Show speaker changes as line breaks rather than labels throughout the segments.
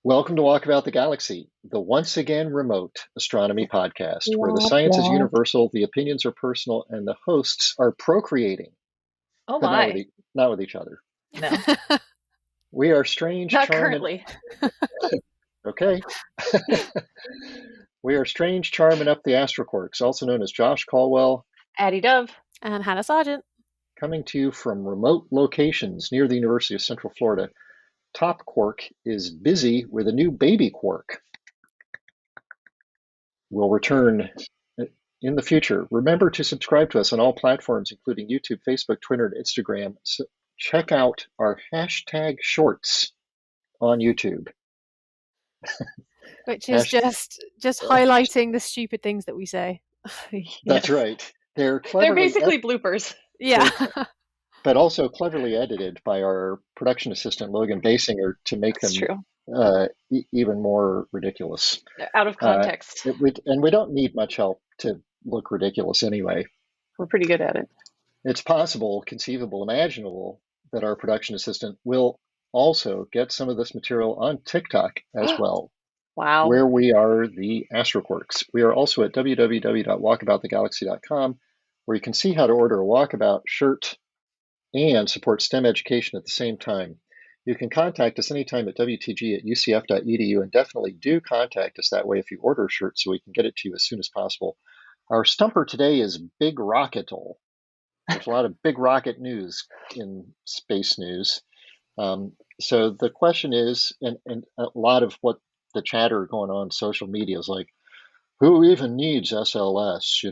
Welcome to Walkabout the Galaxy, the once again remote astronomy podcast, where the
Womp
science is
womp.
universal, the opinions are personal, and the hosts are procreating,
Oh
but
my.
not with each other.
No,
We are strange,
not
charm, and
currently.
okay. We are strange, charm, and up the astroquarks, also known as Josh Caldwell,
Addie Dove.
And Hannah Sargent.
coming to you from remote locations near the University of Central Florida. Top Quark is busy with a new baby quark. We'll return in the future. Remember to subscribe to us on all platforms, including YouTube, Facebook, Twitter, and Instagram. So check out our hashtag shorts on YouTube.
Which is just highlighting the stupid things that we say.
That's right. They're
basically bloopers.
Yeah.
But also cleverly edited by our production assistant, Logan Basinger, to make
That's
them
true.
Even more ridiculous.
Out of context.
And we don't need much help to look ridiculous anyway.
We're pretty good at it.
It's possible, conceivable, imaginable that our production assistant will also get some of this material on TikTok as well.
Wow.
Where we are the Astroquarks. We are also at www.walkaboutthegalaxy.com, where you can see how to order a Walkabout shirt and support STEM education at the same time. You can contact us anytime at wtg@ucf.edu, and definitely do contact us that way if you order a shirt so we can get it to you as soon as possible. Our stumper today is Big Rocketal. There's a lot of big rocket news in space news. So the question is, and a lot of what the chatter going on social media is like, who even needs SLS?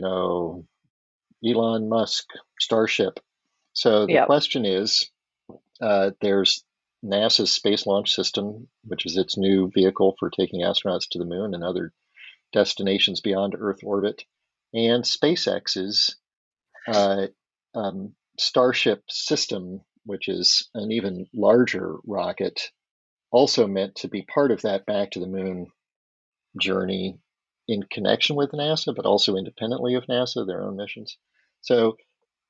Elon Musk, Starship. So the question is, there's NASA's Space Launch System, which is its new vehicle for taking astronauts to the moon and other destinations beyond Earth orbit, and SpaceX's Starship system, which is an even larger rocket, also meant to be part of that back to the moon journey in connection with NASA, but also independently of NASA, their own missions. So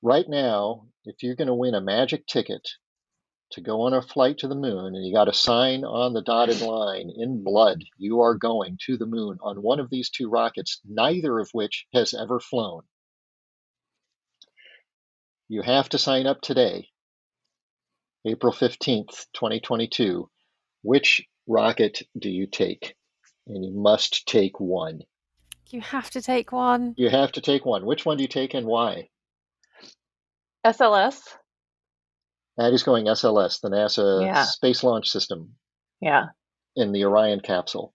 right now, if you're going to win a magic ticket to go on a flight to the moon and you got to sign on the dotted line in blood, you are going to the moon on one of these two rockets, neither of which has ever flown. You have to sign up today, April 15th, 2022. Which rocket do you take? And you must take one.
You have to take one.
You have to take one. Which one do you take and why?
SLS.
Addie's going SLS, the NASA Space Launch System.
Yeah.
In the Orion capsule.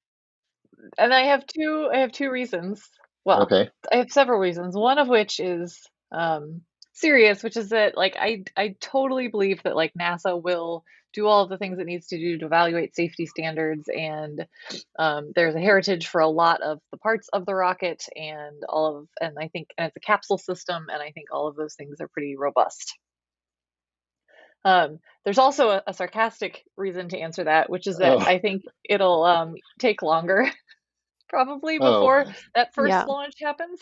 And I have two reasons. Well, okay. I have several reasons. One of which is serious, which is that I totally believe that NASA will do all of the things it needs to do to evaluate safety standards, and there's a heritage for a lot of the parts of the rocket, and I think it's a capsule system, and I think all of those things are pretty robust. There's also a sarcastic reason to answer that, which is that I think it'll take longer probably before that first launch happens.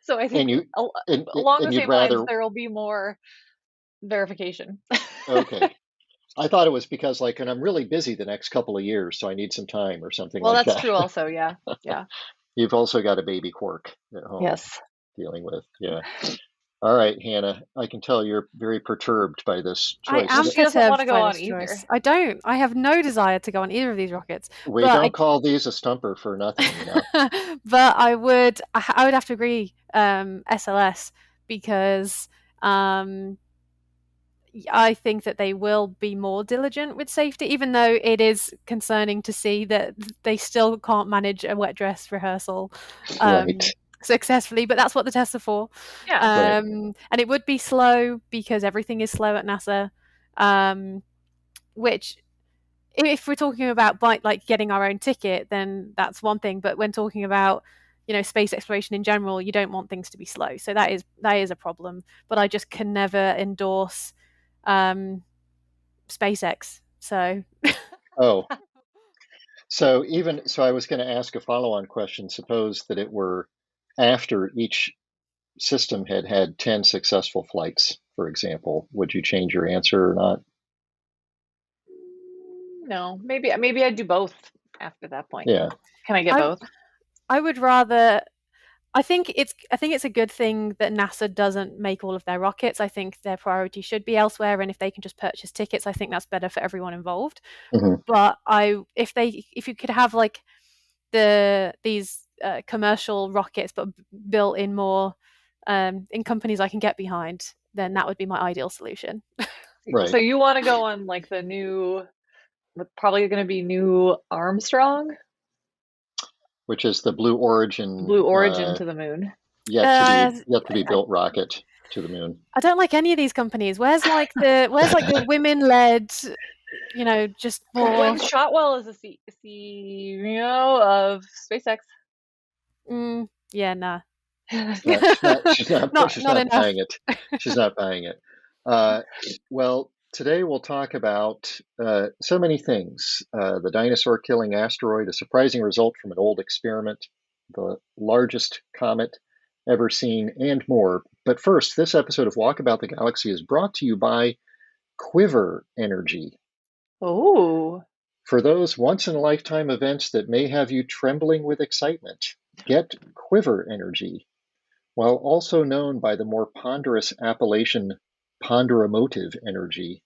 So I think along the same lines, there will be more verification.
Okay. I thought it was because and I'm really busy the next couple of years, so I need some time or something like that.
Well, that's true also, yeah. Yeah.
You've also got a baby quark at home.
Yes.
Dealing with, yeah. All right, Hannah, I can tell you're very perturbed by this choice.
I am
she doesn't want to go on either.
I don't. I have no desire to go on either of these rockets.
We don't call these a stumper for nothing,
But I would have to agree, SLS, because I think that they will be more diligent with safety, even though it is concerning to see that they still can't manage a wet dress rehearsal.
Right.
Successfully, but that's what the tests are for.
Yeah.
And it would be slow because everything is slow at NASA. Which, if we're talking about getting our own ticket, then that's one thing. But when talking about space exploration in general, you don't want things to be slow. So that is a problem. But I just can never endorse SpaceX. So.
So I was going to ask a follow-on question. Suppose that it were after each system had 10 successful flights, for example, would you change your answer or not?
No, maybe I'd do both after that point.
Yeah.
Can I get both?
I would rather. I think it's a good thing that NASA doesn't make all of their rockets. I think their priority should be elsewhere, and if they can just purchase tickets, I think that's better for everyone involved.
Mm-hmm.
But if you could have like these commercial rockets, but built in more in companies I can get behind, then that would be my ideal solution.
Right.
So you want to go on like the new, probably going to be new Armstrong,
which is the Blue Origin
to the moon.
Yet to be built rocket to the moon.
I don't like any of these companies. Where's the women-led, just more.
Gwen Shotwell is the CEO of SpaceX.
Yeah, nah.
She's not buying it. She's not buying it. Well, today we'll talk about so many things. The dinosaur-killing asteroid, a surprising result from an old experiment, the largest comet ever seen, and more. But first, this episode of Walkabout the Galaxy is brought to you by Quiver Energy.
Oh.
For those once-in-a-lifetime events that may have you trembling with excitement, get Quiver Energy. While also known by the more ponderous appellation ponderomotive energy,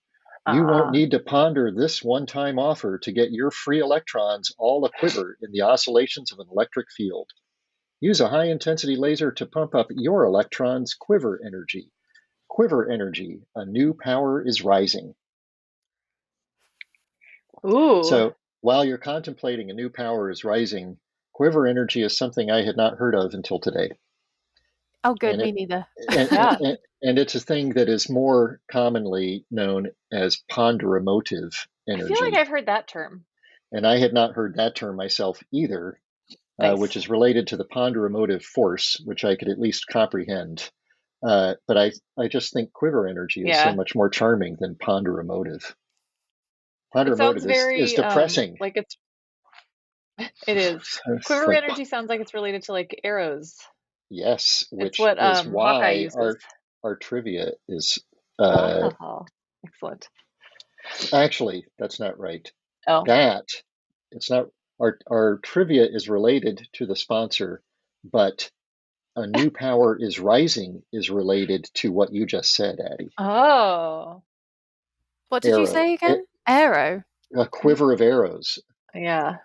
you won't need to ponder this one-time offer to get your free electrons all a-quiver in the oscillations of an electric field. Use a high-intensity laser to pump up your electrons' quiver energy. Quiver Energy, a new power is rising.
Ooh.
So while you're contemplating a new power is rising, Quiver Energy is something I had not heard of until today.
Oh, good. Me neither.
And it's a thing that is more commonly known as ponderomotive energy.
I feel like I've heard that term.
And I had not heard that term myself either,
nice.
Which is related to the ponderomotive force, which I could at least comprehend. But I just think quiver energy is so much more charming than ponderomotive. Ponderomotive is depressing.
It is. Quiver energy sounds like it's related to like arrows.
Yes, which is why our trivia is.
Excellent.
Actually, that's not right.
Oh.
It's not. Our trivia is related to the sponsor, but a new power is rising is related to what you just said, Addie.
Oh.
What did you say again? Arrow.
A quiver of arrows.
Yeah.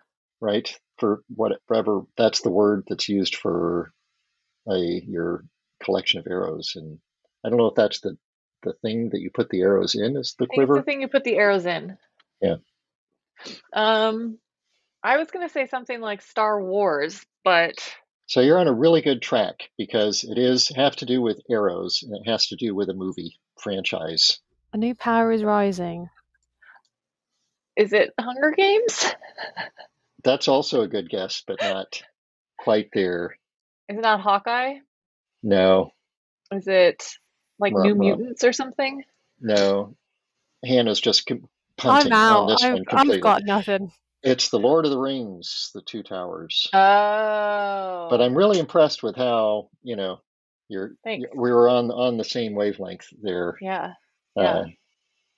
Right? For whatever, that's the word that's used for your collection of arrows. And I don't know if that's the thing that you put the arrows in is the quiver.
It's the thing you put the arrows in.
Yeah.
I was going to say something like Star Wars, but...
So you're on a really good track because it have to do with arrows and it has to do with a movie franchise.
A new power is rising.
Is it Hunger Games?
That's also a good guess, but not quite there.
Is it not Hawkeye?
No.
Is it like New Mutants or something?
No. Hannah's just punting on this one completely.
I've got nothing.
It's the Lord of the Rings, the Two Towers.
Oh.
But I'm really impressed with how, we were on the same wavelength there.
Yeah.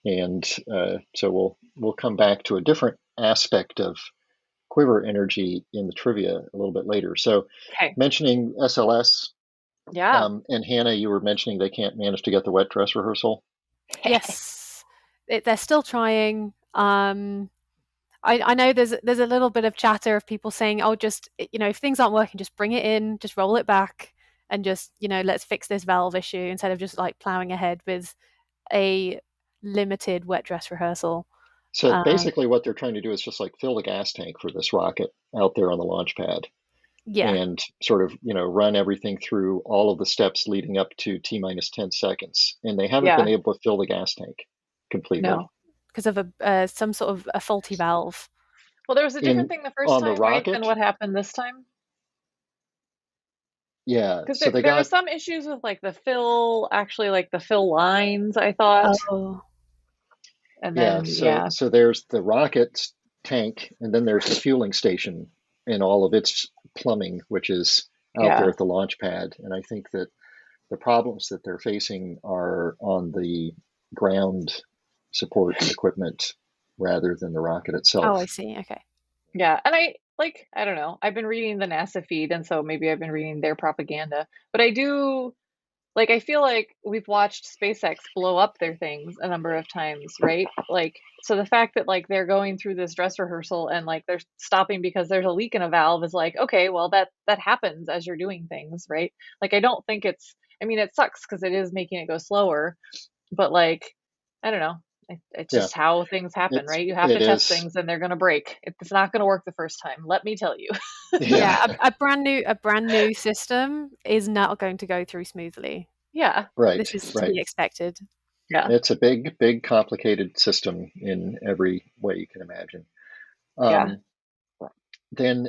And so we'll come back to a different aspect of quiver energy in the trivia a little bit later. So mentioning SLS.
Yeah.
And Hannah, you were mentioning they can't manage to get the wet dress rehearsal.
Yes. They're still trying. I know there's a little bit of chatter of people saying, oh, just, if things aren't working, just bring it in, just roll it back and just, let's fix this valve issue instead of just like plowing ahead with a limited wet dress rehearsal.
So basically what they're trying to do is just like fill the gas tank for this rocket out there on the launch pad.
Yeah.
And sort of, run everything through all of the steps leading up to T-minus 10 seconds. And they haven't been able to fill the gas tank completely.
No. Because of some sort of a faulty valve.
Well, there was a different thing the first time, right, than what happened this time?
Yeah.
Because there were some issues with like the fill lines, I thought.
Oh.
And then,
so there's the rocket tank, and then there's the fueling station and all of its plumbing, which is out there at the launch pad. And I think that the problems that they're facing are on the ground support equipment rather than the rocket
Oh,
itself.
I see. Okay.
Yeah, and I don't know. I've been reading the NASA feed, and so maybe I've been reading their propaganda. But I do like I feel like we've watched SpaceX blow up their things a number of times, right? Like so the fact that like they're going through this dress rehearsal and like they're stopping because there's a leak in a valve is like, okay, well that happens as you're doing things, right? Like I don't think it's I mean it sucks because it is making it go slower, but like I don't know. It's
Yeah,
just how things happen, right? You have
it
to test
is.
things and they're going to break. It's not going to work the first time. Let me tell you.
Yeah,
A brand new system is not going to go through smoothly.
Yeah.
This
right,
is to
right.
be expected.
Yeah.
It's a big, complicated system in every way you can imagine.
Yeah.
Then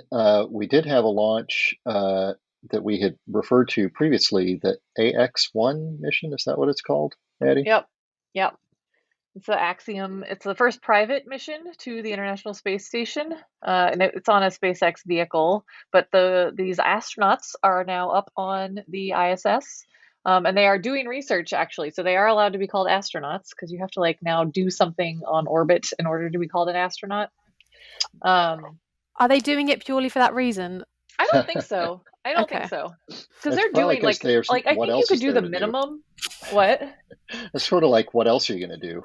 we did have a launch that we had referred to previously, the AX-1 mission. Is that what it's called, Addie?
Yep. Yep. It's the Axiom. It's the first private mission to the International Space Station, and it's on a SpaceX vehicle. But these astronauts are now up on the ISS, and they are doing research actually. So they are allowed to be called astronauts because you have to like now do something on orbit in order to be called an astronaut.
Are they doing it purely for that reason?
I don't think so. I don't think
Okay.
so because
It's
they're
probably
doing
because there's
like I
what
think you
else
could
is
do
there
the
to do?
minimum. What?
It's sort of like, what else are you going to do?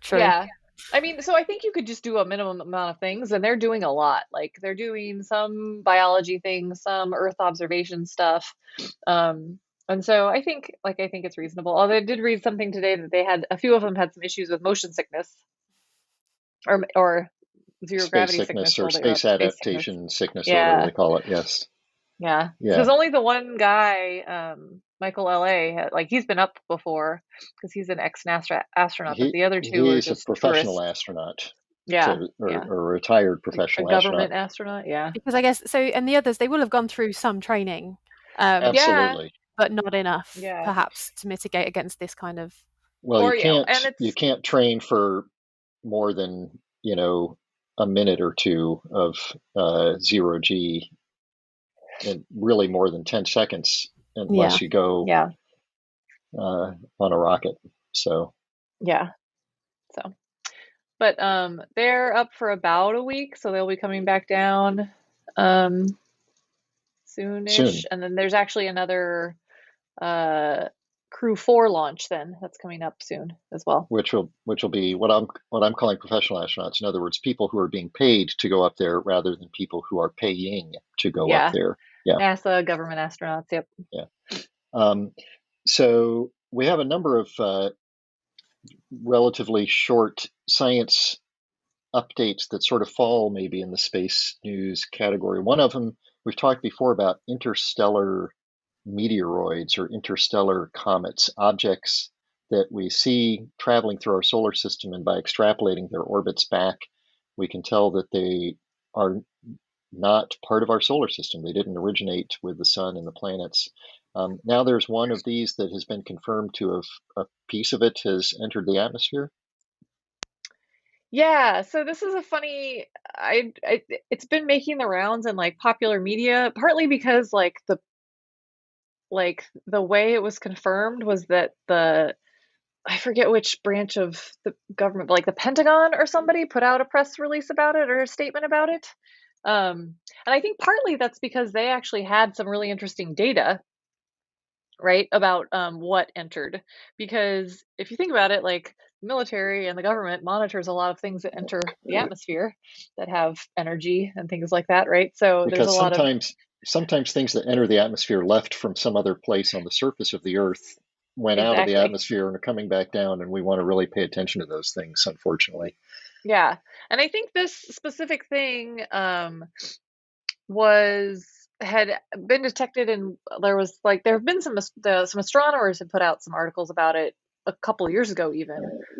True.
Yeah. I mean, so I think you could just do a minimum amount of things, and they're doing a lot. Like they're doing some biology things, some Earth observation stuff. And so I think it's reasonable. Although I did read something today that they had a few of them had some issues with motion sickness or zero
Space
gravity sickness
sickness or
while they were
space
up. Space sickness.
adaptation sickness or whatever
Yeah.
they call it. Yes.
Yeah.
Yeah.
Because only the one guy, Michael LA, like he's been up before because he's an ex-NASA astronaut, but the other two are
He's a
just
professional
tourists.
astronaut,
Yeah.
or
Yeah.
a retired
Like a
professional astronaut.
government astronaut. Yeah.
Because I guess so, and the others they will have gone through some training,
Yeah.
Absolutely.
but not enough,
Yeah.
perhaps, to mitigate against this kind of.
Well,
Or yeah, and
you
it's
can't train for more than, a minute or two of zero G, and really more than 10 seconds
Yeah.
unless you go
yeah.
on a rocket. So
Yeah. So, but they're up for about a week, so they'll be coming back down um soonish.
soon,
And then there's actually another uh Crew 4 launch then that's coming up soon as well.
which will be what I'm calling professional astronauts. In other words, people who are being paid to go up there rather than people who are paying to go up
Yeah.
there. Yeah,
NASA government astronauts. Yep.
yeah. Um, so we have a number of relatively short science updates that sort of fall maybe in the space news category. One of them, we've talked before about interstellar meteoroids or interstellar comets, objects that we see traveling through our solar system, and by extrapolating their orbits back, we can tell that they are not part of our solar system. They didn't originate with the sun and the planets. Now there's one of these that has been confirmed to have, a piece of it has entered the atmosphere.
Yeah, so this is a funny I it's been making the rounds in like popular media partly because the way it was confirmed was that the I forget which branch of the government, but like the Pentagon or somebody put out a press release about it or a statement about it. And I think partly that's because they actually had some really interesting data, right, about what entered. Because if you think about it, like the military and the government monitors a lot of things that enter the atmosphere that have energy and things like that, right? So there's a
Because
lot of
sometimes things that enter the atmosphere left from some other place on the surface of the Earth went out of the
exactly.
atmosphere and are coming back down, and we want to really pay attention to those things, unfortunately.
Yeah. And I think this specific thing was had been detected and there have been some astronomers had put out some articles about it a couple of years ago even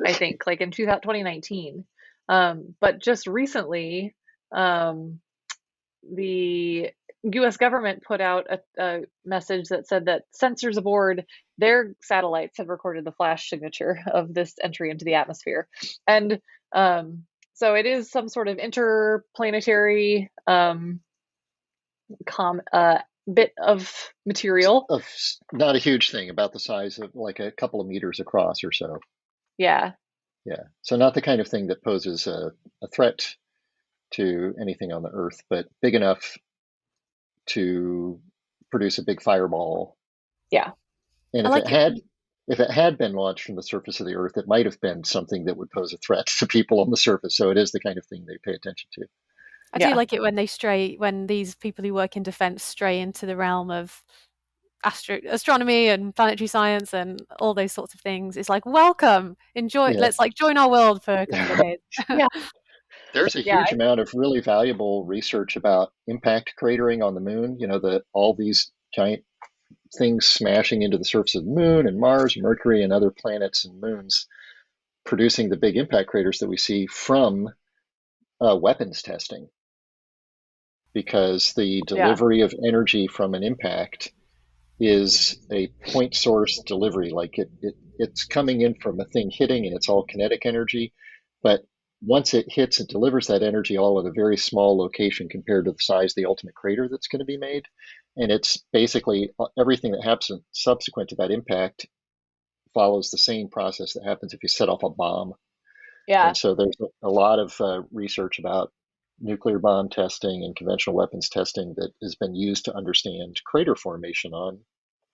I think like in 2019 but just recently the US government put out a message that said that sensors aboard their satellites have recorded the flash signature of this entry into the atmosphere and so it is some sort of interplanetary bit of material.
Of not a huge thing, about the size of like a couple of meters across or so.
Yeah.
Yeah. So not the kind of thing that poses a threat to anything on the Earth, but big enough to produce a big fireball.
Yeah.
And
I like it.
if it had been launched from the surface of the Earth, it might have been something that would pose a threat to people on the surface. So it is the kind of thing they pay attention to.
I do like it when these people who work in defense stray into the realm of astronomy and planetary science and all those sorts of things. It's like, welcome, enjoy.
Yeah.
Let's like join our world for a couple of days.
Yeah.
There's a huge amount of really valuable research about impact cratering on the moon. All these giant things smashing into the surface of the moon and Mars, Mercury, and other planets and moons, producing the big impact craters that we see from weapons testing. Because the delivery of energy from an impact is a point source delivery. Like it's coming in from a thing hitting, and it's all kinetic energy. But once it hits, it delivers that energy all at a very small location compared to the size of the ultimate crater that's going to be made. And it's basically everything that happens subsequent to that impact follows the same process that happens if you set off a bomb.
Yeah.
And so there's a lot of research about nuclear bomb testing and conventional weapons testing that has been used to understand crater formation on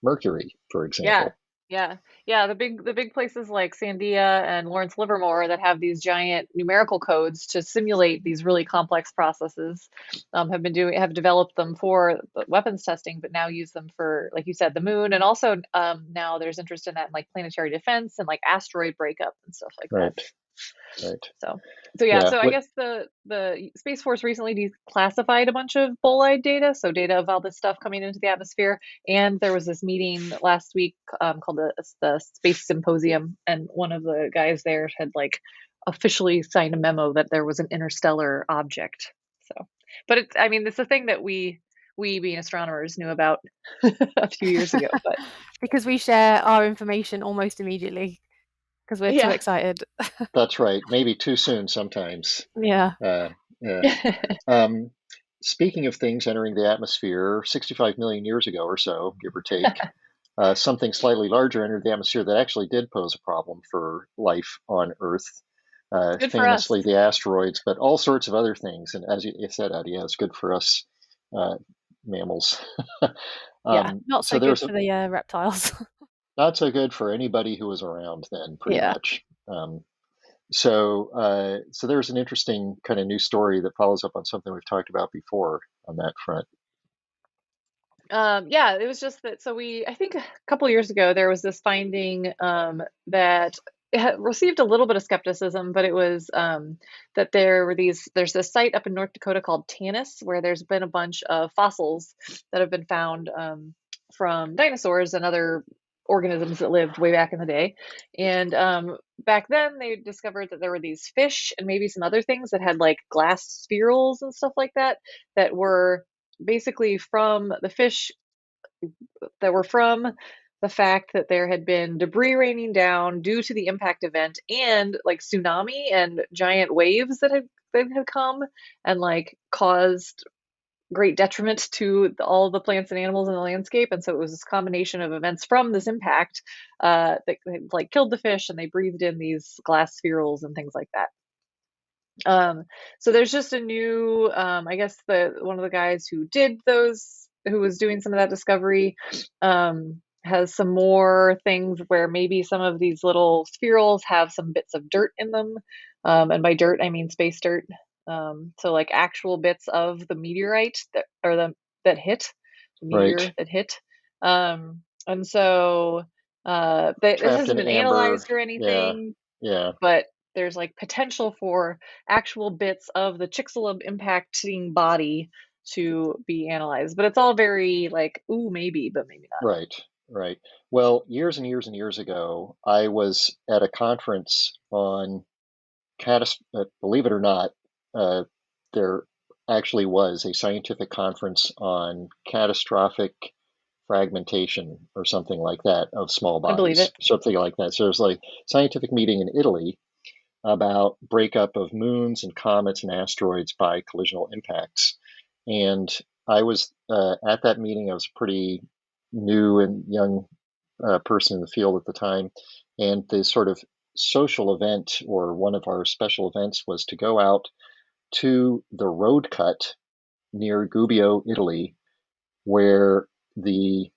Mercury, for example.
Yeah. The big places like Sandia and Lawrence Livermore that have these giant numerical codes to simulate these really complex processes have developed them for weapons testing, but now use them for, like you said, the moon, and also now there's interest in that in like planetary defense and like asteroid breakup and stuff like that.
Right.
So I guess the Space Force recently declassified a bunch of bolide data, so data of all this stuff coming into the atmosphere. And there was this meeting last week called the Space Symposium, and one of the guys there had like officially signed a memo that there was an interstellar object. So, but it's a thing that we being astronomers knew about a few years ago, but
because we share our information almost immediately. Because we're too excited.
That's right. Maybe too soon sometimes.
Yeah.
Speaking of things entering the atmosphere, 65 million years ago or so, give or take, something slightly larger entered the atmosphere that actually did pose a problem for life on Earth. Famously, the asteroids, but all sorts of other things. And as you said, Addie, it's good for us mammals.
Not so good for the reptiles.
Not so good for anybody who was around then, pretty much. So there's an interesting kind of new story that follows up on something we've talked about before on that front.
It was just that. So I think a couple of years ago, there was this finding that it had received a little bit of skepticism, but it was that there's this site up in North Dakota called Tanis, where there's been a bunch of fossils that have been found from dinosaurs and other organisms that lived way back in the day. And back then they discovered that there were these fish and maybe some other things that had like glass spherules and stuff like that were basically from the fish that were from the fact that there had been debris raining down due to the impact event and like tsunami and giant waves that had come and like caused great detriment to all the plants and animals in the landscape. And so it was this combination of events from this impact that like killed the fish, and they breathed in these glass spherules and things like that. So there's just a new, I guess one of the guys who was doing some of that discovery, has some more things where maybe some of these little spherules have some bits of dirt in them. And by dirt, I mean space dirt. So like actual bits of the meteorite that hit, the meteor that hit. And so this hasn't been analyzed or anything. But there's like potential for actual bits of the Chicxulub impacting body to be analyzed. But it's all very like, ooh, maybe, but maybe not.
Right. Well, years and years and years ago, I was at a conference on believe it or not, there actually was a scientific conference on catastrophic fragmentation or something like that of small bodies.
I believe it.
Something like that. So there's like a scientific meeting in Italy about breakup of moons and comets and asteroids by collisional impacts. And I was at that meeting. I was a pretty new and young person in the field at the time. And the sort of social event, or one of our special events, was to go out to the road cut near Gubbio, Italy, where the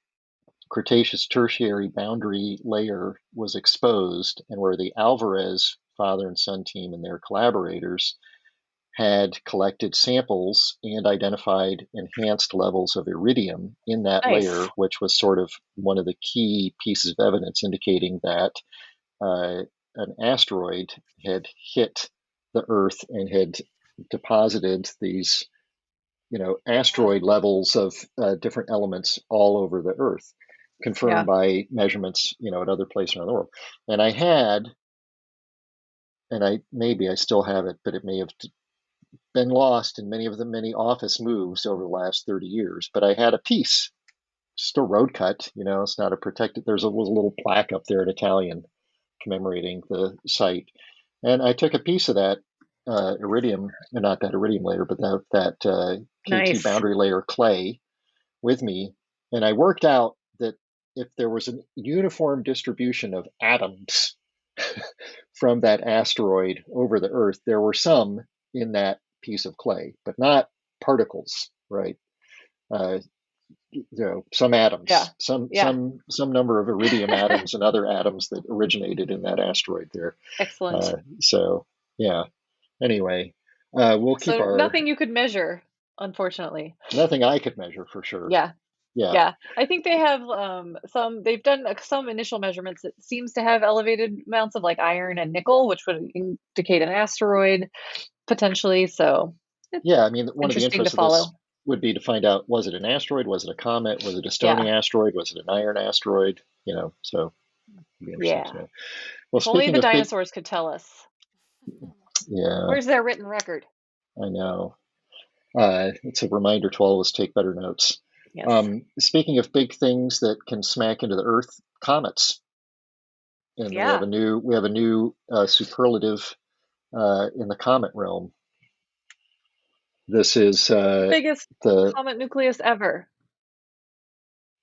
Cretaceous Tertiary boundary layer was exposed, and where the Alvarez father and son team and their collaborators had collected samples and identified enhanced levels of iridium in that layer, which was sort of one of the key pieces of evidence indicating that an asteroid had hit the Earth and had deposited these, asteroid levels of different elements all over the Earth, confirmed by measurements, at other places around the world. And I had, and maybe I still have it, but it may have been lost in many of the many office moves over the last 30 years. But I had a piece, just a road cut, it's not a protected, was a little plaque up there in Italian commemorating the site. And I took a piece of that iridium, not that iridium layer, but that KT boundary layer clay with me. And I worked out that if there was a uniform distribution of atoms from that asteroid over the Earth, there were some in that piece of clay, but not particles, right? Some atoms, some number of iridium atoms and other atoms that originated in that asteroid there.
Excellent.
Anyway, we'll keep
nothing you could measure, unfortunately.
Nothing I could measure for sure.
Yeah. I think they have they've done some initial measurements that seems to have elevated amounts of like iron and nickel, which would indicate an asteroid potentially. So
yeah, I mean, one of the interests of this would be to find out, was it an asteroid? Was it a comet? Was it a stony asteroid? Was it an iron asteroid? So it'd be interesting to know. Well,
if only the dinosaurs could tell us.
Yeah.
Where's their written record?
I know. It's a reminder to all of us to take better notes.
Yes.
Speaking of big things that can smack into the Earth, comets. And we have a new superlative in the comet realm. This is
biggest comet nucleus ever.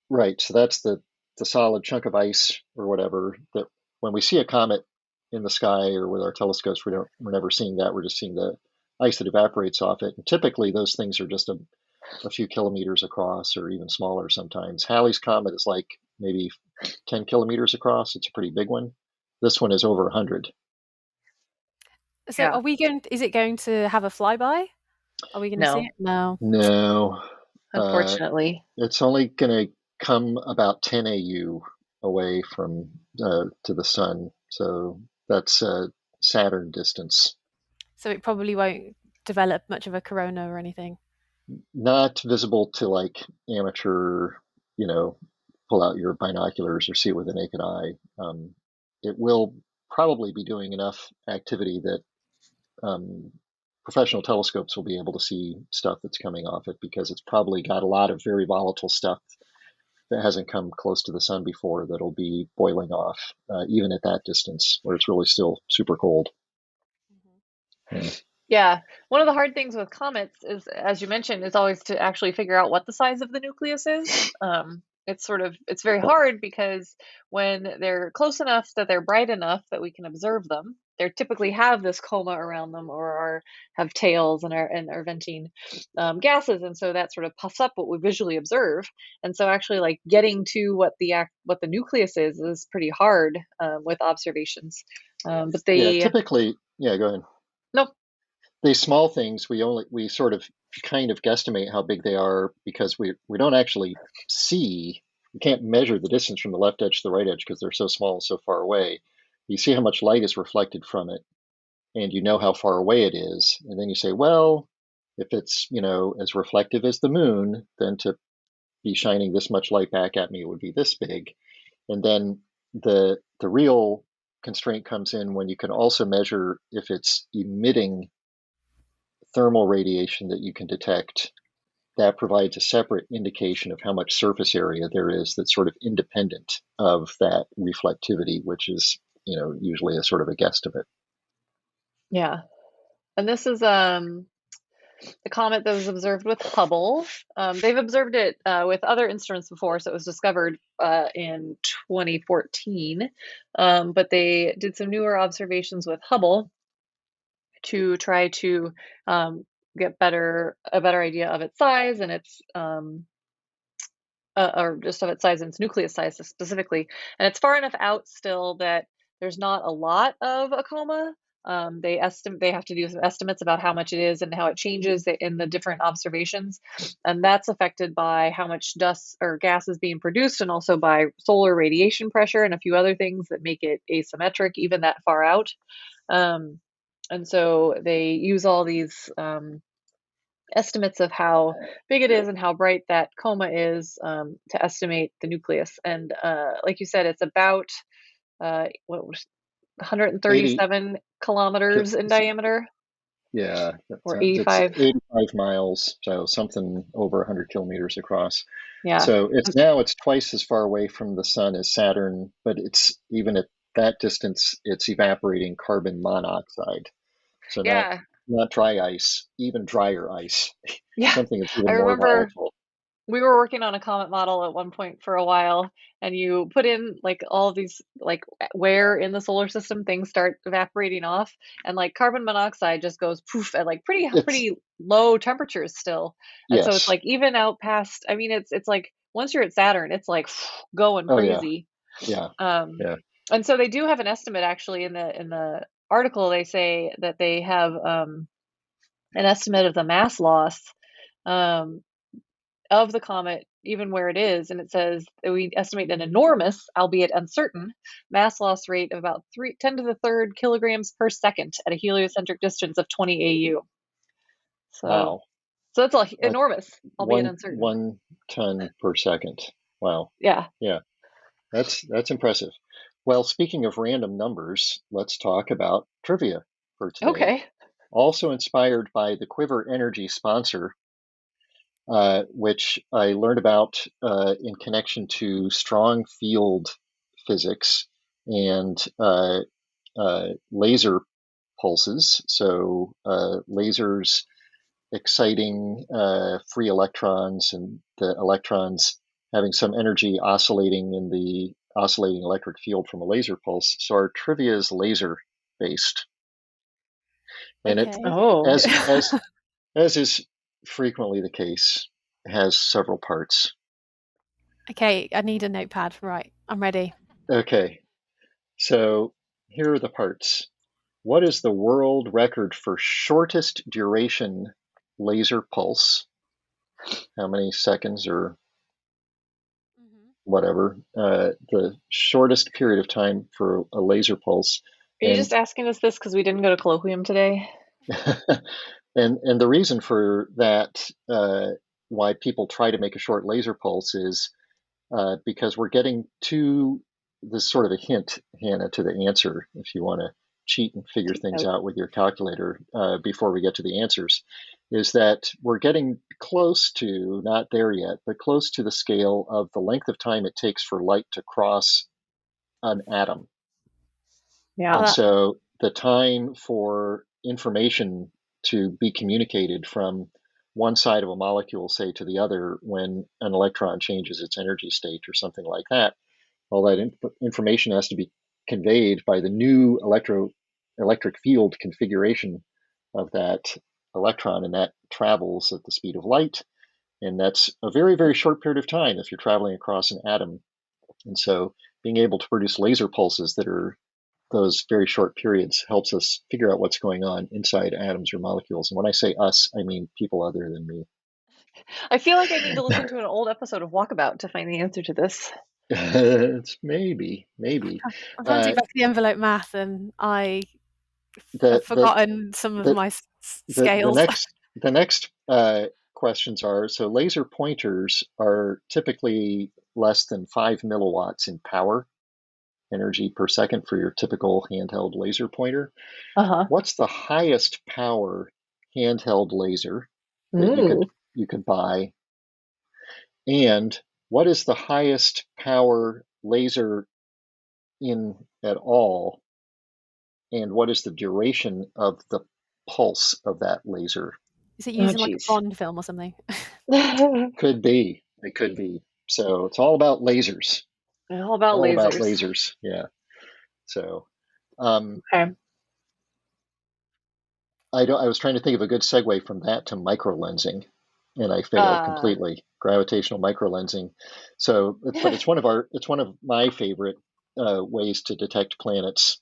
Right. So that's the solid chunk of ice or whatever that when we see a comet in the sky or with our telescopes, we're never seeing that. We're just seeing the ice that evaporates off it. And typically those things are just a few kilometers across, or even smaller sometimes. Halley's Comet is like maybe 10 kilometers across. It's a pretty big one. This one is over 100.
So is it going to have a flyby? Are we going to see it?
No.
Unfortunately.
It's only going to come about 10 AU away from to the sun. So that's Saturn distance.
So it probably won't develop much of a corona or anything?
Not visible to like amateur, pull out your binoculars or see it with the naked eye. It will probably be doing enough activity that professional telescopes will be able to see stuff that's coming off it, because it's probably got a lot of very volatile stuff that hasn't come close to the sun before that'll be boiling off, even at that distance where it's really still super cold.
Mm-hmm. Yeah. One of the hard things with comets is, as you mentioned, is always to actually figure out what the size of the nucleus is. It's very hard because when they're close enough that they're bright enough that we can observe them, they typically have this coma around them or have tails and are venting gases, and so that sort of puffs up what we visually observe. And so actually, like getting to what the nucleus is pretty hard with observations. But they
typically, go ahead.
Nope.
These small things, we sort of kind of guesstimate how big they are because we don't actually see. We can't measure the distance from the left edge to the right edge because they're so small and so far away. You see how much light is reflected from it, and you know how far away it is, and then you say, well, if it's as reflective as the moon, then to be shining this much light back at me, it would be this big. And then the real constraint comes in when you can also measure if it's emitting thermal radiation that you can detect. That provides a separate indication of how much surface area there is that's sort of independent of that reflectivity, which is usually a sort of a guesstimate.
Yeah. And this is the comet that was observed with Hubble. They've observed it with other instruments before, so it was discovered in 2014. But they did some newer observations with Hubble to try to get a better idea of its size and its or just of its size and its nucleus size specifically. And it's far enough out still that there's not a lot of a coma. They have to do some estimates about how much it is and how it changes in the different observations, and that's affected by how much dust or gas is being produced, and also by solar radiation pressure and a few other things that make it asymmetric even that far out. And so they use all these estimates of how big it is and how bright that coma is to estimate the nucleus. And like you said, it's about 137
80,
kilometers in diameter.
Yeah,
or
it's
85.
85 miles, so something over 100 kilometers across.
Yeah.
So it's twice as far away from the sun as Saturn, but it's even at that distance, it's evaporating carbon monoxide. So not dry ice, even drier ice.
Yeah.
Something that's even
I
more
remember
volatile.
we were working on a comet model at one point for a while, and you put in like all of these, like where in the solar system things start evaporating off, and like carbon monoxide just goes poof at like pretty low temperatures still. And so it's like even out past, I mean, it's like once you're at Saturn, it's like going crazy.
Yeah.
And so they do have an estimate actually in the article. They say that they have an estimate of the mass loss of the comet, even where it is, and it says that we estimate an enormous, albeit uncertain, mass loss rate of about 10 to the third kilograms per second at a heliocentric distance of 20 AU. So,
wow.
So that's all enormous, albeit uncertain.
1 ton per second. Wow.
Yeah.
Yeah. That's impressive. Well, speaking of random numbers, let's talk about trivia for today.
Okay.
Also inspired by the Quiver Energy sponsor, which I learned about in connection to strong field physics and laser pulses. So lasers exciting free electrons, and the electrons having some energy oscillating in the oscillating electric field from a laser pulse. So our trivia is laser based, and it as is frequently the case, has several parts.
Okay, I need a notepad. Right, I'm ready.
Okay, so here are the parts. What is the world record for shortest duration laser pulse? How many seconds or whatever, the shortest period of time for a laser pulse.
Are you just asking us this because we didn't go to colloquium today?
And the reason for that, why people try to make a short laser pulse, is because we're getting to this sort of a hint, Hannah, to the answer, if you want to cheat and figure things out with your calculator before we get to the answers, is that we're getting close to, not there yet, but close to the scale of the length of time it takes for light to cross an atom.
Yeah.
And so the time for information to be communicated from one side of a molecule, say, to the other when an electron changes its energy state or something like that, all that information has to be conveyed by the new electric field configuration of that electron, and that travels at the speed of light. And that's a very, very short period of time if you're traveling across an atom. And so being able to produce laser pulses that are those very short periods helps us figure out what's going on inside atoms or molecules. And when I say us, I mean people other than me.
I feel like I need to listen to an old episode of Walkabout to find the answer to this.
It's maybe.
I'm trying to do back to the envelope math, and I've forgotten some of my scales.
The next questions are, so laser pointers are typically less than 5 milliwatts in power, energy per second, for your typical handheld laser pointer. What's the highest power handheld laser that you could buy? And what is the highest power laser in at all? And what is the duration of the pulse of that laser?
Is it
Oh,
used in like a
geez.
Bond film or something?
Could be. It could be. So it's all about lasers.
All about
All about
lasers.
lasers. Yeah. So
Okay.
I was trying to think of a good segue from that to microlensing, and I failed completely. Gravitational microlensing. So, but it's one of my favorite ways to detect planets.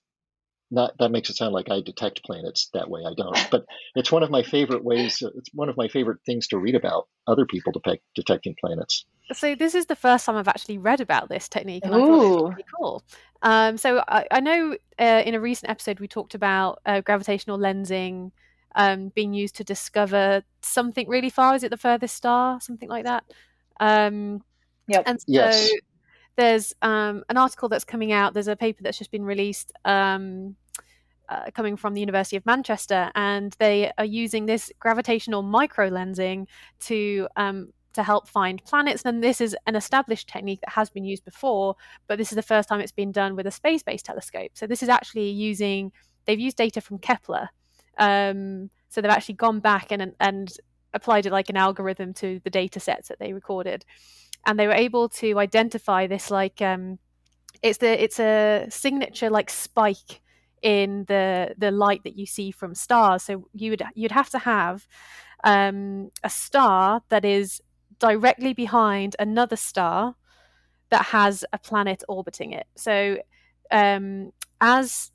Not that makes it sound like I detect planets that way. I don't, but it's one of my favorite ways. It's one of my favorite things to read about other people detecting planets.
So this is the first time I've actually read about this technique, and I thought it was
Ooh.
really cool. So I know in a recent episode we talked about gravitational lensing being used to discover something really far. Is it the furthest star? Something like that.
Yep.
And so
Yes.
there's an article that's coming out. There's a paper that's just been released coming from the University of Manchester, and they are using this gravitational microlensing to help find planets. And this is an established technique that has been used before, but this is the first time it's been done with a space-based telescope. So this is actually they've used data from Kepler. So they've actually gone back and applied it like an algorithm to the data sets that they recorded. And they were able to identify this it's a signature like spike in the light that you see from stars. So you'd have to have a star that is directly behind another star that has a planet orbiting it. So as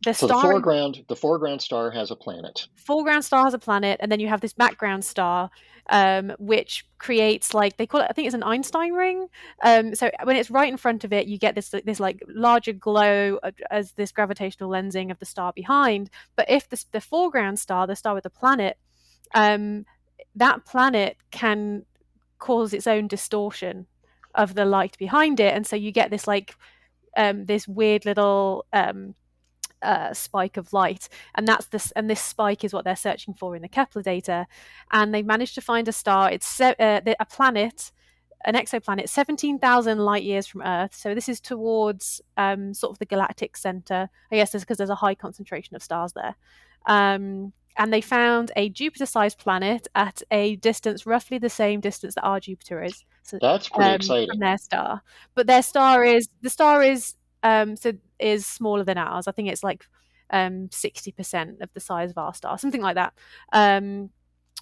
the
So the
star
foreground star has a planet.
foreground star has a planet, and then you have this background star, which creates like they call it. I think it's an Einstein ring. So when it's right in front of it, you get this like larger glow as this gravitational lensing of the star behind. But if the foreground star, the star with the planet, that planet can cause its own distortion of the light behind it, and so you get this like this weird little spike of light, and this spike is what they're searching for in the Kepler data, and they managed to find a star. It's a planet, an exoplanet, 17,000 light years from Earth. So this is towards sort of the galactic center. I guess because there's a high concentration of stars there. And they found a Jupiter-sized planet at a distance roughly the same distance that our Jupiter is. So,
That's pretty
from
exciting.
their star, but the star is smaller than ours. I think it's like 60% of the size of our star, something like that.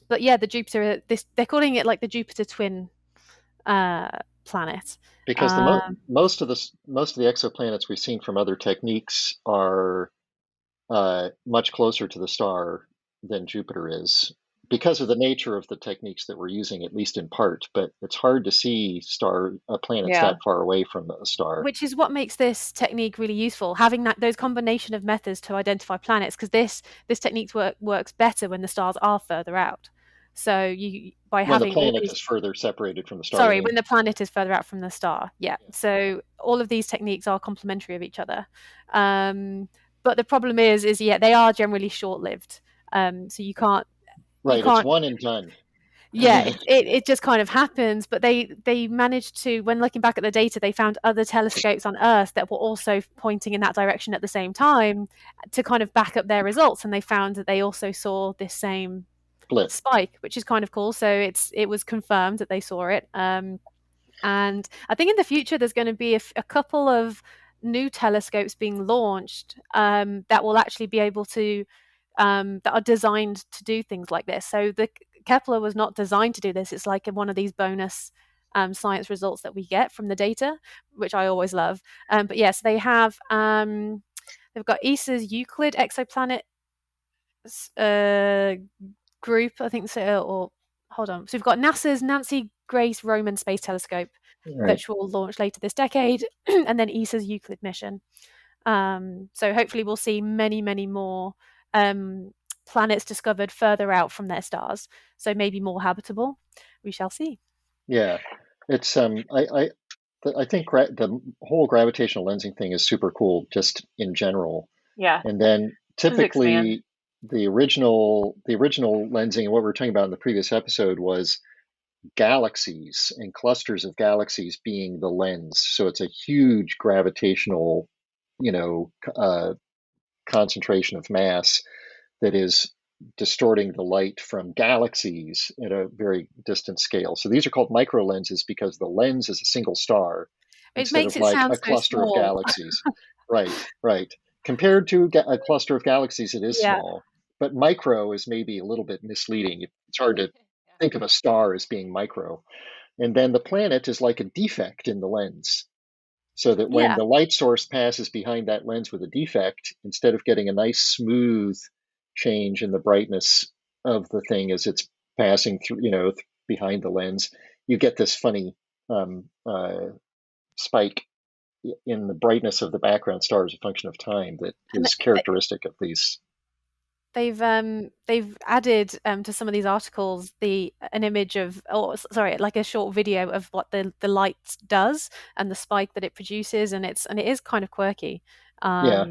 But yeah, the Jupiter. They're calling it like the Jupiter twin planet.
Because most of the exoplanets we've seen from other techniques are much closer to the star than Jupiter is, because of the nature of the techniques that we're using, at least in part. But it's hard to see planets that far away from a star.
Which is what makes this technique really useful, having those combination of methods to identify planets, because this technique works better when the stars are further out. So
when the planet is further separated from the star.
Sorry, when the planet is further out from the star. Yeah. So all of these techniques are complementary of each other. But the problem is they are generally short-lived. So you can't.
Right. It's one and done.
Yeah, it just kind of happens. But they managed to, when looking back at the data, they found other telescopes on Earth that were also pointing in that direction at the same time to kind of back up their results, and they found that they also saw this same spike, which is kind of cool. So it was confirmed that they saw it. And I think in the future there's going to be a couple of new telescopes being launched that will actually be able to that are designed to do things like this. So the Kepler was not designed to do this. It's like one of these bonus science results that we get from the data, which I always love. But yes, they have they've got ESA's Euclid exoplanet group, I think so. Or hold on, so we've got NASA's Nancy Grace Roman Space Telescope, which will launch later this decade, and then ESA's Euclid mission. So hopefully we'll see many, many more planets discovered further out from their stars, so maybe more habitable. We shall see.
Yeah, it's I think the whole gravitational lensing thing is super cool, just in general.
Yeah.
And then typically the original lensing, and what we were talking about in the previous episode, was galaxies and clusters of galaxies being the lens. So it's a huge gravitational, concentration of mass that is distorting the light from galaxies at a very distant scale. So these are called microlenses because the lens is a single star
It
instead
makes
of
it
like
sound
a
so
cluster of
small.
galaxies. Right, right. Compared to a cluster of galaxies, it is
Yeah.
small, but micro is maybe a little bit misleading. It's hard to think of a star as being micro. And then the planet is like a defect in the lens. So that when
Yeah.
the light source passes behind that lens with a defect, instead of getting a nice smooth change in the brightness of the thing as it's passing through, behind the lens, you get this funny spike in the brightness of the background star as a function of time that
And
is characteristic of these.
they've added to some of these articles an image of, like a short video of what the light does and the spike that it produces, and it is kind of quirky.
Yeah,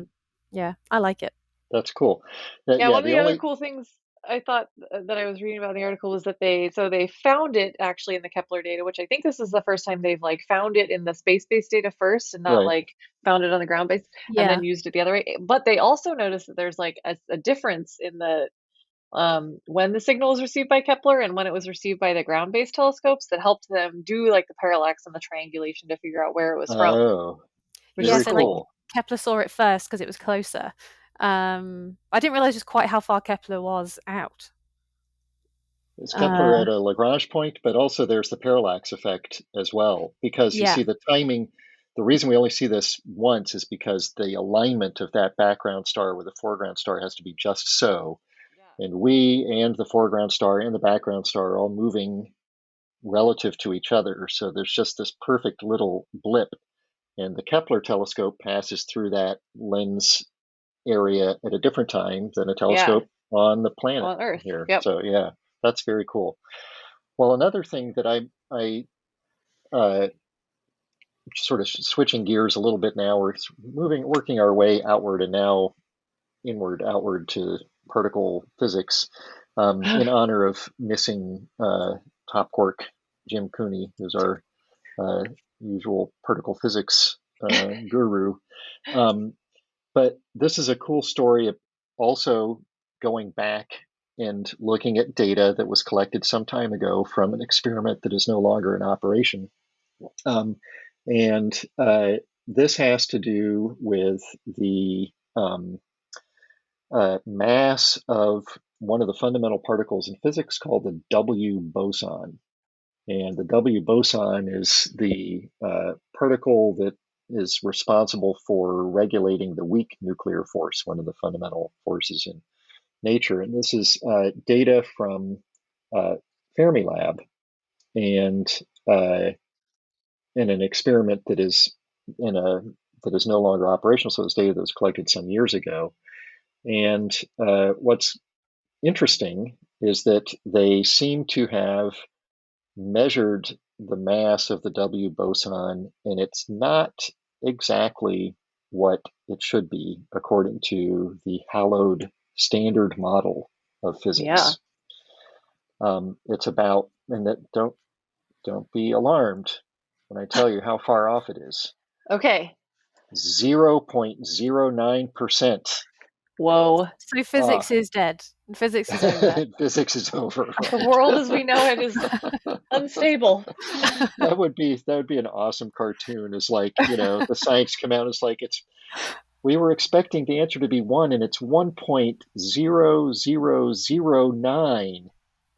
Yeah, I like it.
that's cool.
Yeah, one of
The
the other
only
cool things I thought that I was reading about in the article was that they found it actually in the Kepler data, which I think this is the first time they've like found it in the space-based data first and not
right.
like found it on the ground base and
Yeah.
then used it the other way. But they also noticed that there's like a difference in the when the signal was received by Kepler and when it was received by the ground-based telescopes that helped them do like the parallax and the triangulation to figure out where it was from,
Oh,
which
Yeah,
very
is
so like
cool.
cool.
Kepler saw it first because it was closer. I didn't realize just quite how far Kepler was out.
Is Kepler
Uh,
at a Lagrange point, but also there's the parallax effect as well, because you
yeah.
see the timing. The reason we only see this once is because the alignment of that background star with the foreground star has to be just so. And we and the foreground star and the background star are all moving relative to each other. So there's just this perfect little blip. And the Kepler telescope passes through that lens area at a different time than a
Yeah,
telescope on the planet
on Earth.
here.
Yep.
So yeah, that's very cool. Well, another thing that I uh, sort of switching gears a little bit now, we're working our way outward and now outward to particle physics in honor of missing top quark Jim Cooney, who's our uh, usual particle physics guru. But this is a cool story of also going back and looking at data that was collected some time ago from an experiment that is no longer in operation. Um, and this has to do with the mass of one of the fundamental particles in physics called the W boson. And the W boson is the particle that is responsible for regulating the weak nuclear force, one of the fundamental forces in nature. And this is data from Fermilab and in an experiment that is no longer operational. So it's data that was collected some years ago. And what's interesting is that they seem to have measured the mass of the W boson, and it's not exactly what it should be according to the hallowed standard model of
Yeah.
physics. It's about, and that don't be alarmed when I tell you how far off it is.
Okay.
0.09%.
Whoa.
So physics is dead. Physics is over.
Physics is over. Right?
The world as we know it is unstable.
That would be an awesome cartoon. Is like, the science come out. It's like we were expecting the answer to be 1, and it's 1.0009.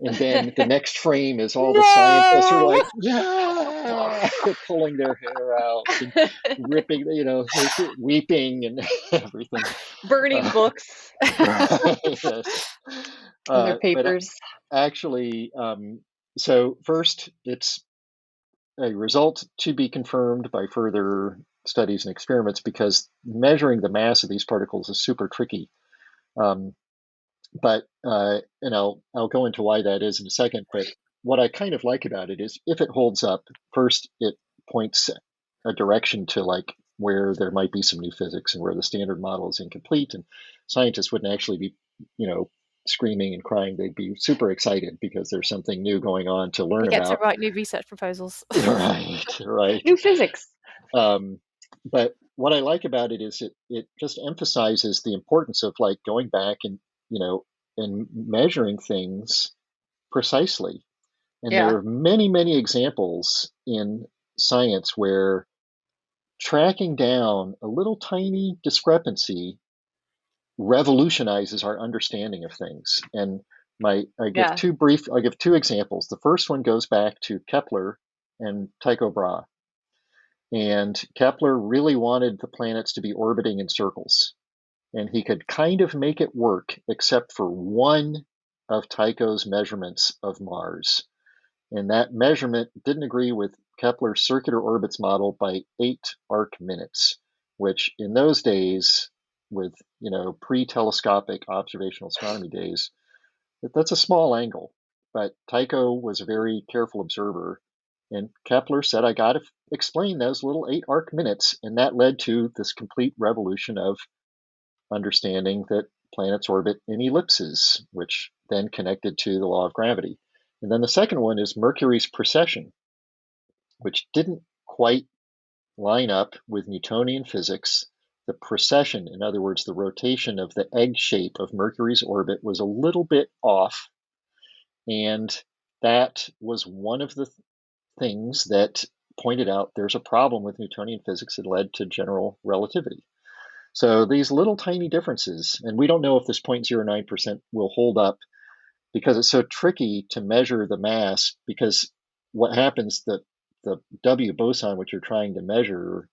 And then the next frame is all the scientists are like, yeah, pulling their hair out and ripping, weeping and everything.
Burning books.
Yes.
Their papers.
But actually, so first, it's a result to be confirmed by further studies and experiments because measuring the mass of these particles is super tricky. But I'll go into why that is in a second. But what I kind of like about it is if it holds up, first it points a direction to like where there might be some new physics and where the standard model is incomplete, and scientists wouldn't actually be, screaming and crying. They'd be super excited because there's something new going on to learn
They get
about.
to write new research proposals.
Right.
New physics.
But what I like about it is it just emphasizes the importance of like going back and and measuring things precisely. And
Yeah.
there are many, many examples in science where tracking down a little tiny discrepancy revolutionizes our understanding of things. And I'll give two examples. The first one goes back to Kepler and Tycho Brahe. And Kepler really wanted the planets to be orbiting in circles. And he could kind of make it work, except for one of Tycho's measurements of Mars. And that measurement didn't agree with Kepler's circular orbits model by 8 arc minutes, which in those days, with pre-telescopic observational astronomy days, that's a small angle. But Tycho was a very careful observer, and Kepler said, I got to explain those little 8 arc minutes, and that led to this complete revolution of understanding that planets orbit in ellipses, which then connected to the law of gravity. And then the second one is Mercury's precession, which didn't quite line up with Newtonian physics. The precession, in other words, the rotation of the egg shape of Mercury's orbit, was a little bit off. And that was one of the things that pointed out there's a problem with Newtonian physics that led to general relativity. So these little tiny differences, and we don't know if this 0.09% will hold up because it's so tricky to measure the mass, because what happens, the W boson, which you're trying to measure,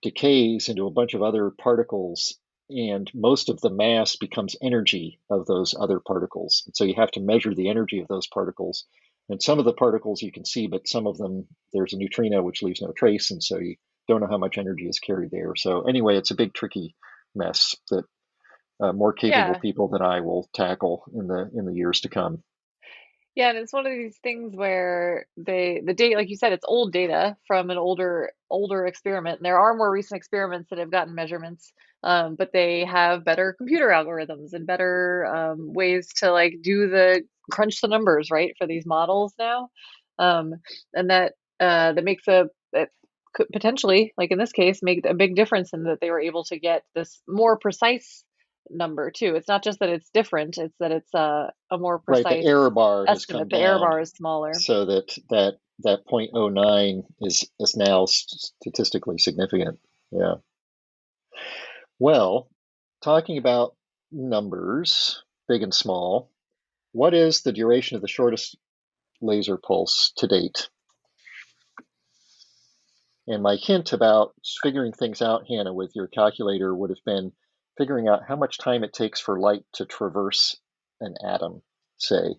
decays into a bunch of other particles, and most of the mass becomes energy of those other particles. And so you have to measure the energy of those particles. And some of the particles you can see, but some of them, there's a neutrino which leaves no trace, and so you don't know how much energy is carried there. So anyway, it's a big, tricky mess that more capable people than I will tackle in the years to come.
Yeah, and it's one of these things where the data, like you said, it's old data from an older experiment. And there are more recent experiments that have gotten measurements, but they have better computer algorithms and better ways to like crunch the numbers, right, for these models now. And that makes it could potentially, like in this case, make a big difference in that they were able to get this more precise number too. It's not just that it's different, it's that it's a more precise
the error bar has come
estimate.
down.
The error bar is smaller.
So that 0.09 is now statistically significant. Yeah. Well, talking about numbers, big and small, what is the duration of the shortest laser pulse to date? And my hint about figuring things out, Hannah, with your calculator would have been figuring out how much time it takes for light to traverse an atom, say.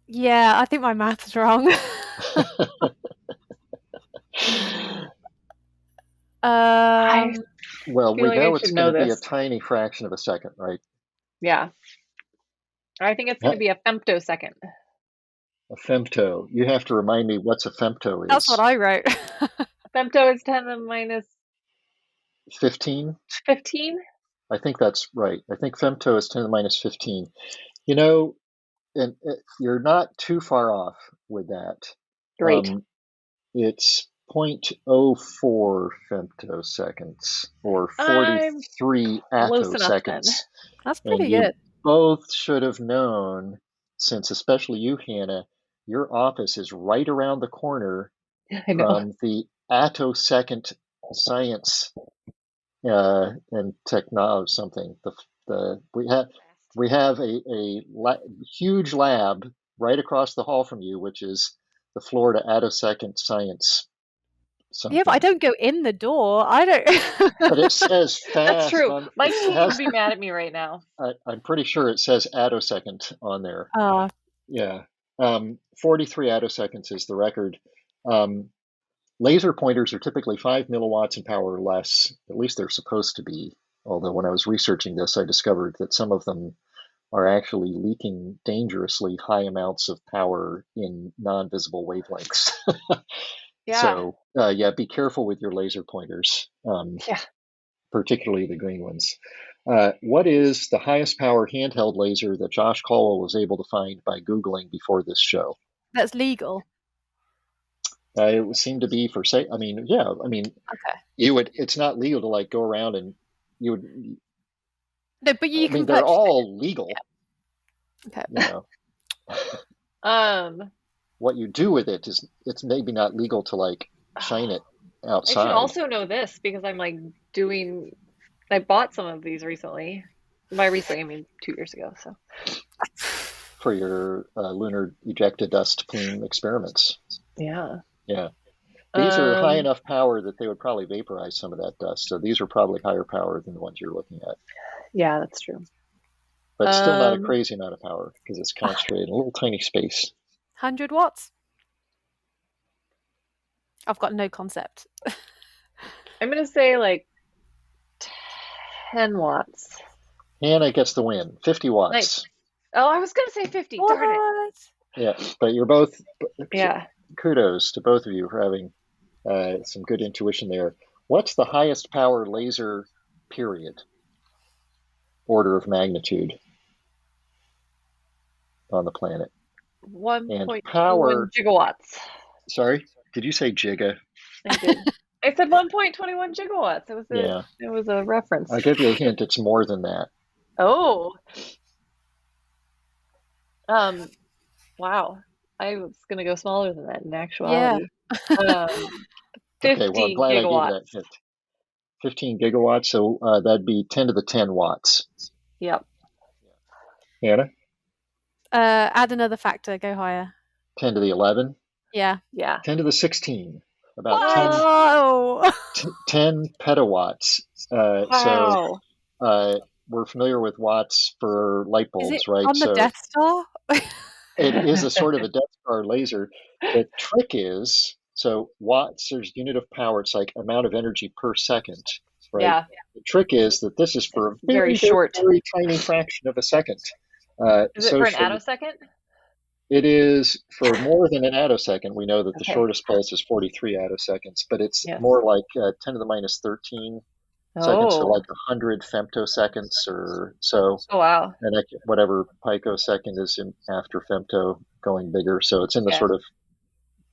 Yeah, I think my math's wrong.
Well, we know it's going to be a tiny fraction of a second, right?
Yeah. I think it's going to be a femtosecond.
A femto. You have to remind me what's a femto is.
That's what I wrote.
Femto is 10 to the minus
15?
15?
I think that's right. I think femto is 10 to the minus 15. You know, and you're not too far off with that.
Great.
It's 0.04 femtoseconds or 43 attoseconds.
That's pretty good.
Both should have known, since especially you, Hannah, your office is right around the corner from the attosecond science and technology something. We have a huge lab right across the hall from you, which is the Florida Attosecond Science. Something.
Yeah, but I don't go in the door. I don't.
But it says fast.
That's true. Mike would be mad at me right now.
I'm pretty sure it says attosecond on there. Yeah. 43 attoseconds is the record. Laser pointers are typically 5 milliwatts in power or less. At least they're supposed to be. Although when I was researching this, I discovered that some of them are actually leaking dangerously high amounts of power in non-visible wavelengths.
Yeah.
So, be careful with your laser pointers, particularly the green ones. What is the highest power handheld laser that Josh Caldwell was able to find by Googling before this show?
That's legal.
It would seem to be for say. I mean, okay. It's not legal to like go around and you would.
No, but you can.
They're all legal.
Okay.
You know,
Um,
what you do with it is, it's maybe not legal to like shine it
I should
outside.
also know this because I'm like doing. I bought some of these recently. By recently, I mean 2 years ago. So
For your lunar ejected dust plume experiments.
yeah.
Yeah. These are high
Um,
enough power that they would probably vaporize some of that dust. So these are probably higher power than the ones you're looking at.
yeah, that's true.
But still not a
Um,
crazy amount of power because it's concentrated in a little tiny space.
100 watts? I've got no concept.
I'm gonna say like 10 watts.
Hannah gets the win, 50
Nice.
watts.
Oh, I was gonna say 50.
What?
Darn it.
Yeah, but you're both,
Yeah.
kudos to both of you for having some good intuition there. What's the highest power laser, period, order of magnitude on the planet? And
1.21
power,
gigawatts.
sorry, did you say giga?
I did. I said 1.21 gigawatts.
Yeah.
It was a reference.
I'll give you a hint, it's more than that.
Oh. Wow. I was gonna go smaller than that in actuality.
Yeah.
50
Okay, well, I'm glad I gave you that
gigawatts.
hint. 15 gigawatts, so that'd be 10 to the 10 watts.
Yep.
Hannah?
Add another factor, go higher.
10 to the 11?
Yeah.
10 to the 16. About
Whoa!
10 petawatts.
Wow.
So we're familiar with watts for light bulbs,
Is it
right?
on the
So
Death Star?
it is a sort of a Death Star laser. The trick is, so watts is unit of power. It's like amount of energy per second, right?
Yeah.
The trick is that this is for a
Very
very, very,
short.
very tiny fraction of a second.
Is it for an attosecond?
It is for more than an attosecond. We know that the
Okay.
shortest pulse is 43 attoseconds, but it's
Yes.
more like 10 to the minus 13 seconds, so
Oh.
like 100 femtoseconds or so.
Oh, wow.
And whatever picosecond is after femto, going bigger. So it's in the sort of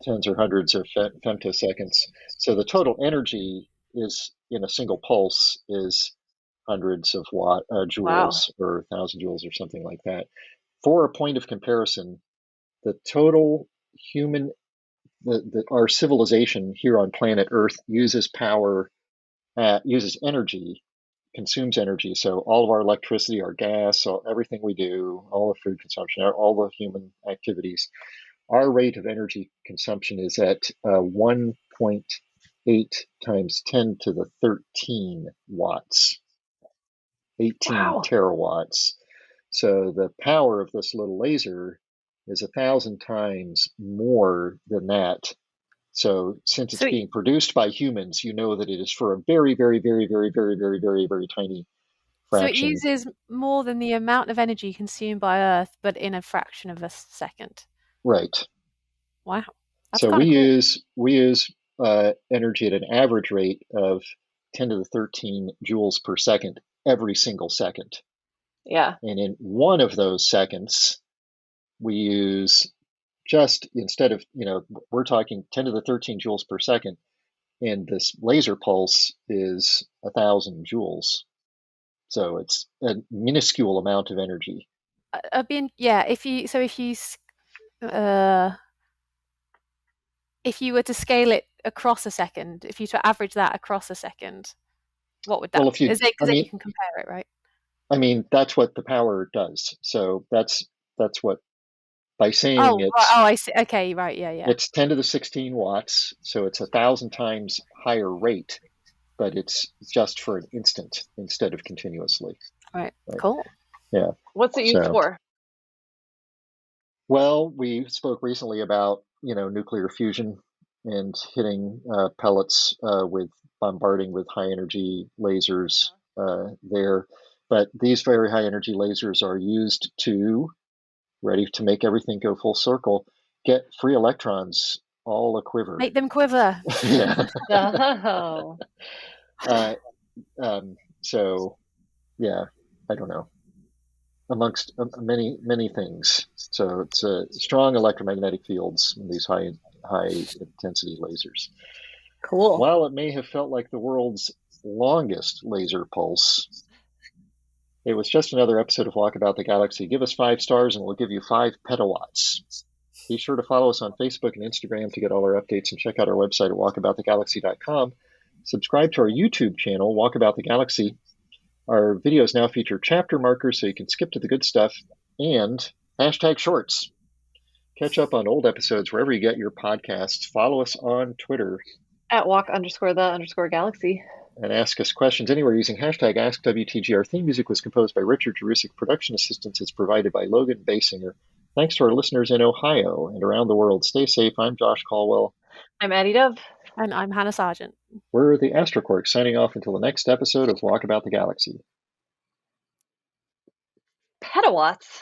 tens or hundreds of femtoseconds. So the total energy is in a single pulse is hundreds of joules,
Wow.
or 1,000 joules or something like that. For a point of comparison, the total human, our civilization here on planet Earth uses energy, consumes energy. So all of our electricity, our gas, everything we do, all the food consumption, all the human activities, our rate of energy consumption is at 1.8 times 10 to the 13 watts, 18 terawatts. So the power of this little laser is 1,000 times more than that. So since it's being produced by humans, you know that it is for a very, very, very, very, very, very, very, very tiny fraction.
So it uses more than the amount of energy consumed by Earth, but in a fraction of a second.
Right.
Wow. That's
so we
cool.
use energy at an average rate of 10 to the 13 joules per second every single second.
Yeah.
And in one of those seconds, we use just, instead of, we're talking 10 to the 13 joules per second, and this laser pulse is 1,000 joules. So it's a minuscule amount of energy.
If you were to scale it across a second, if you were to average that across a second, what would that?
Well,
Is it because then you can compare it, right?
I mean, that's what the power does. So that's what, by saying
I see. Okay, right, yeah.
It's 10 to the 16 watts, so it's 1,000 times higher rate, but it's just for an instant instead of continuously.
Right. Cool.
Yeah.
What's it used for?
Well, we spoke recently about, nuclear fusion and hitting pellets with bombarding with high energy lasers there. But these very high energy lasers are used to, ready to make everything go full circle, get free electrons all a quiver.
Make them quiver.
Yeah.
Oh.
So, yeah, I don't know. Amongst many, many things. So it's strong electromagnetic fields in these high intensity lasers.
Cool.
While it may have felt like the world's longest laser pulse, It was just another episode of Walkabout the Galaxy. Give us 5 stars and we'll give you 5 petawatts. Be sure to follow us on Facebook and Instagram to get all our updates, and check out our website at walkaboutthegalaxy.com. Subscribe to our YouTube channel, Walkabout the Galaxy. Our videos now feature chapter markers so you can skip to the good stuff, and hashtag shorts. Catch up on old episodes wherever you get your podcasts. Follow us on Twitter
at walk_the_galaxy.
And ask us questions anywhere using hashtag AskWTG. Our theme music was composed by Richard Jerusik. Production assistance is provided by Logan Basinger. Thanks to our listeners in Ohio and around the world. Stay safe. I'm Josh Caldwell.
I'm Addie Dove.
And I'm Hannah Sargent.
We're the Astroquarks, signing off until the next episode of Walkabout the Galaxy.
Petawatts?